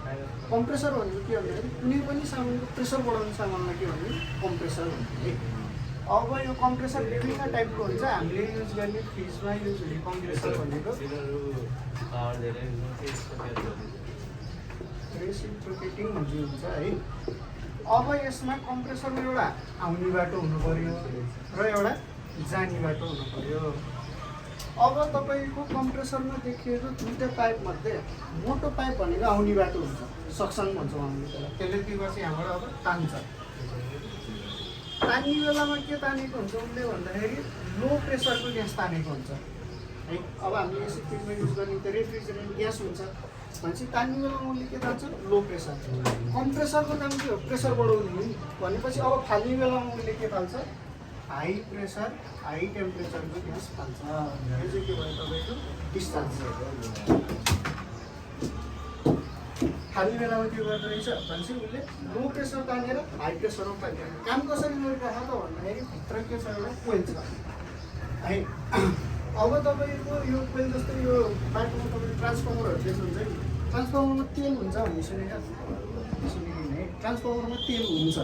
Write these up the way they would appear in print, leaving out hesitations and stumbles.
Compressor भनेको के भन्दाखेरि कुनै पनि सामानको प्रेसर बढाउने सामानमा के भन्ने कम्प्रेसर भन्ने है। अब यो कम्प्रेसर विभिन्न टाइपको हुन्छ। हामीले युज गर्ने फ्रिजमा युज हुने कम्प्रेसर भनेको रेसिप्रोकेटिङ भन्ने हुन्छ है। अब यसमा कम्प्रेसरमा एउटा आउने बाटो हुनु पर्यो र एउटा जाने बाटो हुनु पर्यो। अब तपाईँको कम्प्रेसरमा देखिएको दुईवटा पाइपमध्ये मोटो पाइप भनेको आउने बाटो हुन्छ, सक्सन भन्छौँ हामीले त्यसलाई। त्यसले के गर्छ, यहाँबाट अब तान्छ। तान्ने बेलामा के तानेको हुन्छ उसले भन्दाखेरि लो प्रेसरको ग्यास तानेको हुन्छ है। अब हामीले एसी फ्रिजमा युज गर्ने त रेफ्रिजरेन्ट ग्यास हुन्छ भनेपछि तान्ने बेलामा उसले के तान्छ, लो प्रेसर। कम्प्रेसरको काम के हो, प्रेसर बढाउने हो नि। भनेपछि अब फाल्ने बेलामा उसले के फाल्छ, हाई प्रेसर हाई टेम्परेचरको ग्यास फाल्छ। यो चाहिँ के भयो तपाईँको डिस्चार्ज। फाल्ने बेलामा के गर्दो रहेछ भनेपछि उसले लो प्रेसर तानेर हाई प्रेसरमा फाल्छ। काम कसरी गरिरहेको त भन्दाखेरि भित्र के छ, एउटा कोइल छ है। अब तपाईँको यो कोइल जस्तै यो बाटोमा तपाईँको ट्रान्सफर्मरहरू देख्नुहुन्छ नि, ट्रान्सफर्मरमा तेल हुन्छ भन्ने सुनेको है। ट्रान्सफर्मरमा तेल हुन्छ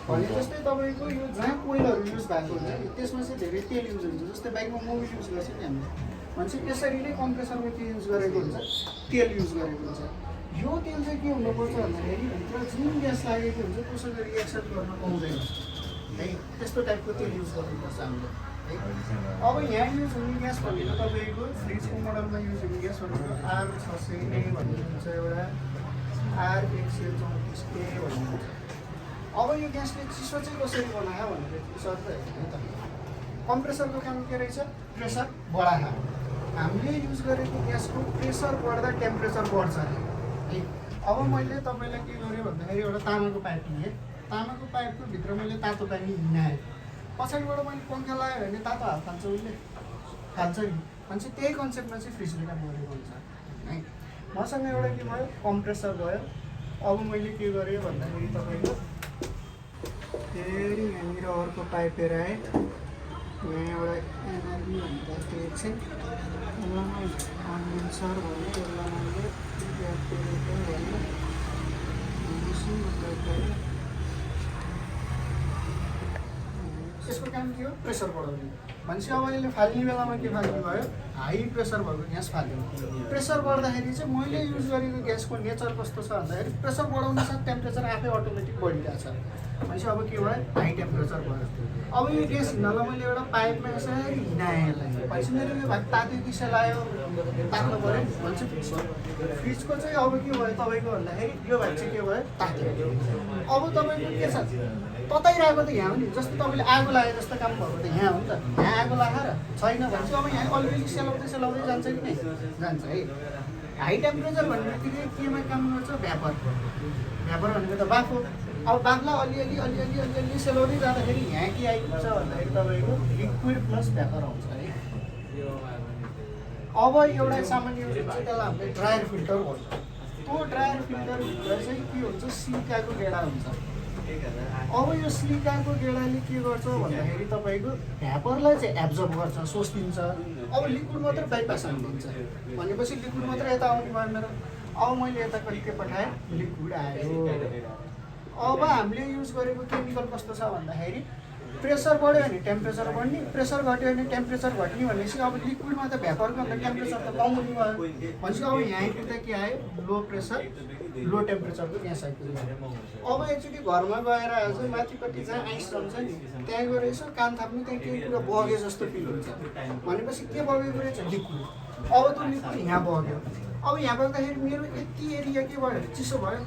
भने जस्तै तपाईँको यो जहाँ कोइलहरू युज भएको हुन्छ नि त्यसमा चाहिँ धेरै तेल युज हुन्छ। जस्तै बाइकमा मोबिल युज गर्छ नि हामीले, भनेपछि त्यसरी नै कम्प्रेसरमा के युज गरेको हुन्छ, तेल युज गरेको हुन्छ। यो तेल चाहिँ के हुनुपर्छ भन्दाखेरि भित्र जुन ग्यास लागेको हुन्छ त्योसँग रिएक्सन गर्न पाउँदैन है। त्यस्तो टाइपको तेल युज गर्नुपर्छ हामीले है। अब यहाँ युज हुने ग्यास भनेको तपाईँको फ्रिजको मोडलमा युज हुने ग्यास भनेको R600A भन्ने हुन्छ, एउटा R134A भन्ने हुन्छ। अब यो ग्यासले चिसो चाहिँ कसरी बनायो भनेर सर्ट हेर्नु त। कम्प्रेसरको काम के रहेछ, प्रेसर बढायो। हामीले युज गरेको ग्यासको प्रेसर बढ्दा टेम्परेचर बढ्छ है। अब मैले तपाईँलाई के गरेँ भन्दाखेरि एउटा तामाको पाइप लिएँ। तामाको पाइपको भित्र मैले तातो पानी हिँडाएँ। पछाडिबाट मैले पङ्खा लगायो भने तातो हावा फाल्छ, उसले फाल्छ नि। भनेपछि त्यही कन्सेप्टमा चाहिँ फ्रिजले काम गरेको हुन्छ है। मसँग एउटा के भयो, कम्प्रेसर भयो। अब मैले के गरेँ भन्दाखेरि तपाईँको फेरि यहाँनिर अर्को पाइप हेर आएँ। यहाँ एउटा एनआरबी भन्दाखेरि चाहिँ यसलाई कन्डेन्सर भन्यो, यसलाई मैले इभ्यापोरेटर भन्यो। यसको काम के हो, प्रेसर बढाउने। भनेपछि अब यसले फाल्ने बेलामा के फाल्ने भयो, हाई प्रेसर भएको ग्यास फाल्यो। प्रेसर बढ्दाखेरि चाहिँ मैले युज गरेको ग्यासको नेचर कस्तो छ भन्दाखेरि प्रेसर बढाउनु साथ टेम्परेचर आफै अटोमेटिक बढिरहेछ। भनेपछि अब के भयो, हाई टेम्परेचर भयो। अब यो ग्यास हिँड्नलाई मैले एउटा पाइपमा यसरी हिँडाएँ यसलाई। भनेपछि मेरो यो भात तातो दिशा लाग्यो, तात्नु पऱ्यो भन्छ फ्रिज। फ्रिजको चाहिँ अब के भयो तपाईँको भन्दाखेरि यो भात चाहिँ के भयो, तात्यो। अब तपाईँको के छ, तताइरहेको त यहाँ हो नि। जस्तो तपाईँले आगो लागे जस्तो काम भएको त यहाँ हो नि त। यहाँ आगो लगाएर छैन भने चाहिँ अब यहाँ अलिअलि सेलाउँदै सेलाउँदै जान्छ कि नै जान्छ है। हाई टेम्परेचर भन्ने बित्तिकै केमा काम गर्छ, भ्यापर। भ्यापर भनेको त बाफ हो। अब बाफलाई अलिअलि सेलाउँदै जाँदाखेरि यहाँ के आइपुग्छ भन्दाखेरि तपाईँको लिक्विड प्लस भ्यापर आउँछ है। अब एउटा सामान्य हुन्छ त्यसलाई हामीले ड्रायर फिल्टर भन्छ। त्यो ड्रायर फिल्टरभित्र चाहिँ के हुन्छ, सिलिकाको गेडा हुन्छ। अब यो सिलिकाको गेडाले के गर्छ भन्दाखेरि तपाईँको भ्यापरलाई चाहिँ एब्जर्ब गर्छ, सोचिदिन्छ। अब लिक्विड मात्र बाइपास हानिदिन्छ। भनेपछि लिक्विड मात्र यता आउने भयो मेरो। अब मैले यता कहिले पठाएँ, लिक्विड आयो। अब हामीले युज गरेको केमिकल कस्तो छ भन्दाखेरि प्रेसर बढ्यो भने टेम्परेचर बढ्ने, प्रेसर घट्यो भने टेम्परेचर घट्ने। भनेपछि अब लिक्विडमा त भ्यापरको अन्त टेम्परेचर त कमाउने भयो। भनेपछि अब यहाँ आइपुग्दा के आयो, लो प्रेसर लो टेम्परेचरको ग्यास आइपुग्यो। अब एकचोटि घरमा गएर आज माथिपट्टि जहाँ आइस जम्छ नि त्यहाँ गएर यसो कान थाप्नु, त्यहाँ केही कुरा बग्यो जस्तो फिल हुन्छ। भनेपछि के बगेको रहेछ, लिक्विड। अब त्यो लिक्विड यहाँ बग्यो। अब यहाँ बग्दाखेरि मेरो यति एरिया के भयो, चिसो भयो।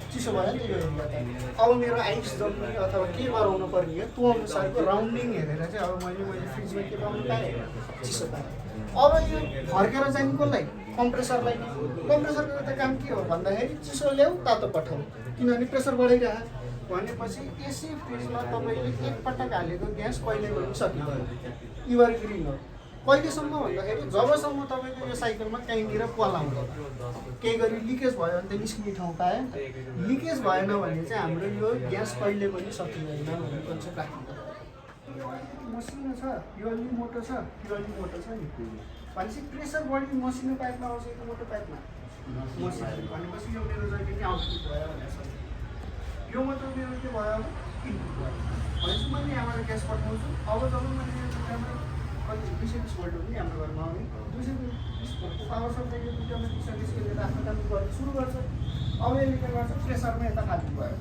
चिसो भयो नि त यो एरिया त। अब मेरो आइस जम्ने अथवा के गराउनु पर्ने हो त्यो अनुसारको राउन्डिङ हेरेर चाहिँ अब मैले फ्रिजमा के पाउनु पाएँ, चिसो पाएँ। अब यो फर्केर जाने कसलाई, कम्प्रेसरलाई नै। कम्प्रेसरको त काम के हो भन्दाखेरि चिसो ल्याऊ तातो पठाऊ, किनभने प्रेसर बढाइरह। भनेपछि एसी फ्रिजमा तपाईँले एकपटक हालेको ग्यास कहिले पनि सकिँदैन, एभरग्रिन हो। कहिलेसम्म भन्दाखेरि जबसम्म तपाईँको यो साइकलमा कहीँनिर पलाउँदैन, केही गरी लिकेज भयो भने त निस्किने ठाउँ पायो। लिकेज भएन भने चाहिँ हाम्रो यो ग्यास कहिले पनि सकिँदैन भन्ने कन्सेप्ट राख्नु। मसिनो छ, यो अलि मोटो छ, यो अलि मोटो छ नि। भनेपछि प्रेसर बढी मसिनो पाइपमा आउँछ, यो मोटो पाइपमा। मसिन भनेपछि यो मेरो जहिले पनि आउटपुट भयो भनेर छ। यो मतलब मेरो के भयो अब इनपुट भयो भनेपछि मैले यहाँबाट ग्यास पठाउँछु। अब जब मैले यो दुइटामा कति 220 भोल्ट हो नि हाम्रो घरमा आउने 220 भोल्टको पावर सप्लाई यो दुइटामा 240 केले आफ्नो काम गर्न सुरु गर्छ। अब यसले के गर्छ प्रेसरमा यता खाली भयो।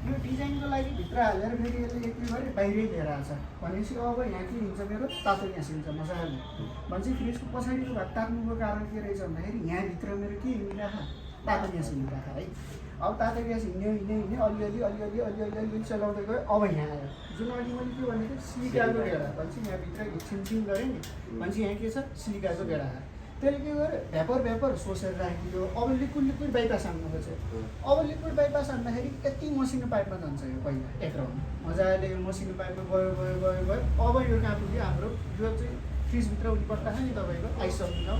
यो डिजाइनको लागि भित्र हालेर फेरि यसले एक गरी बाहिरै लिएर आउँछ भनेपछि अब यहाँ के हुन्छ मेरो तातो ग्यास हुन्छ मजाले। भनेपछि फ्रिजको पछाडिको भाग तात्नुको कारण के रहेछ भन्दाखेरि यहाँभित्र मेरो के हिँडिरहेको तातो ग्यास हिँडिरहेको है। अब तातो ग्यास हिँड्यो अलिअलि चलाउँदै गयो। अब यहाँ आयो जुन अघि मैले के भनेको सिलिकाको गेडा भनेपछि यहाँभित्र छिनछिन गरेँ नि भनेपछि यहाँ के छ सिलिकाको गेडा आयो। त्यसले के गर्यो भ्यापर सोसेर राखिदियो। अब लिक्विड बाइपास हान्नु खोज्यो। अब लिक्विड बाइपास हान्दाखेरि यति मसिनो पाइपमा जान्छ यो पहिला एक राउन्ड मजाले मसिनो पाइपमा गयो। अब यो कहाँ पुग्यो हाम्रो जो चाहिँ फ्रिजभित्र हुनु पर्दैन नि तपाईँको आइसक्नु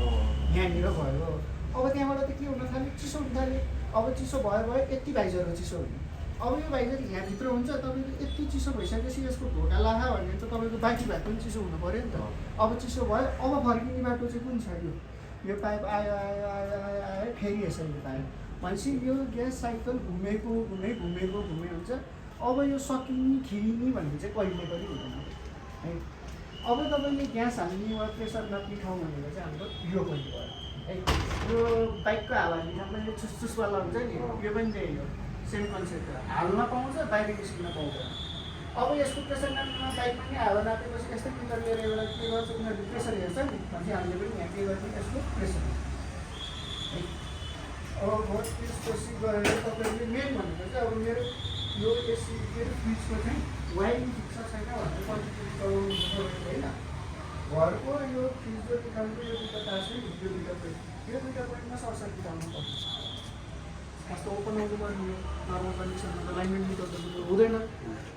यहाँनिर भयो। अब त्यहाँबाट त के हुन थाल्यो चिसो हुन थाल्यो। अब चिसो भयो यति भाइजर चिसो हुने। अब यो भाइजर यहाँभित्र हुन्छ तपाईँको यति चिसो भइसकेपछि यसको ढोका लाखा भने त तपाईँको बाँकी भाग पनि चिसो हुनु पऱ्यो नि त। अब चिसो भयो अब फर्किने बाटो चाहिँ कुन छ यो पाइप आयो फेरि यसरी पायो भनेपछि यो ग्यास साइकल घुमेको हुन्छ। अब यो सकिने खिरिने भन्ने चाहिँ कहिले पनि हुँदैन है। अब तपाईँले ग्यास हाल्ने वा प्रेसर नाप्ने ठाउँ भनेको चाहिँ हाम्रो यो पनि भयो है। यो बाइकको हावाले मैले चुसवाला हुन्छ नि यो पनि त्यही हो सेम कन्सेप्ट हाल्न पाउँछ बाहिर निस्किन पाउँदैन। अब यसको प्रेसर नाप्नुमा बाइकमा नि हावा नापेपछि यस्तै मिटर लिएर एउटा के गर्छ उनीहरूले प्रेसर हेर्छ नि भनेपछि हामीले पनि यहाँ के गर्ने यसको प्रेसर है। अब त्यसपछि गएर तपाईँले मेन भनेको चाहिँ अब मेरो यो एसी के अरे फ्रिजको चाहिँ वायरिङ ठिक छ छैन भनेर कन्ट्रोल गराउनु पऱ्यो होइन। घरको यो फ्रिजको निकाल्नु यो दुइटा तार छ नि यो दुइटा पोइन्टमा सर्ट सर्किट आउनु पर्छ। कस्तो ओपन आउनु पर्ने यो नर्मल कन्डिसनमा लाइनमेन्ट मिटर त हुँदैन।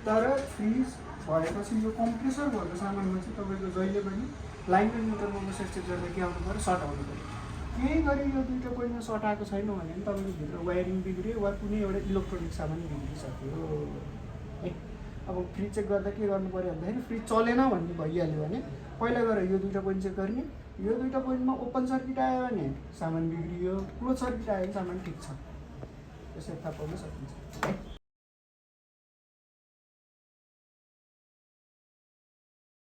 तर फ्रिज भएपछि यो कम्प्रेसर भएको सामानमा चाहिँ तपाईँको जहिले पनि लाइनमेन्ट मिटरमा सेट गर्दा के आउनु पऱ्यो सर्ट आउनु पऱ्यो। केही गरी यो दुइटा पोइन्टमा सर्ट आएको छैन भने पनि तपाईँको भित्र वायरिङ बिग्रियो वा कुनै एउटा इलेक्ट्रोनिक सामान बिग्रिसक्यो है। अब फ्रिज चेक गर्दा के गर्नु पऱ्यो भन्दाखेरि फ्रिज चलेन भन्ने भइहाल्यो भने पहिला गएर यो दुइटा पोइन्ट चेक गर्ने। यो दुइटा पोइन्टमा ओपन सर्किट आयो भने सामान बिग्रियो, क्लोज सर्किट आयो भने सामान ठिक छ। त्यसरी थाहा पाउन सकिन्छ है।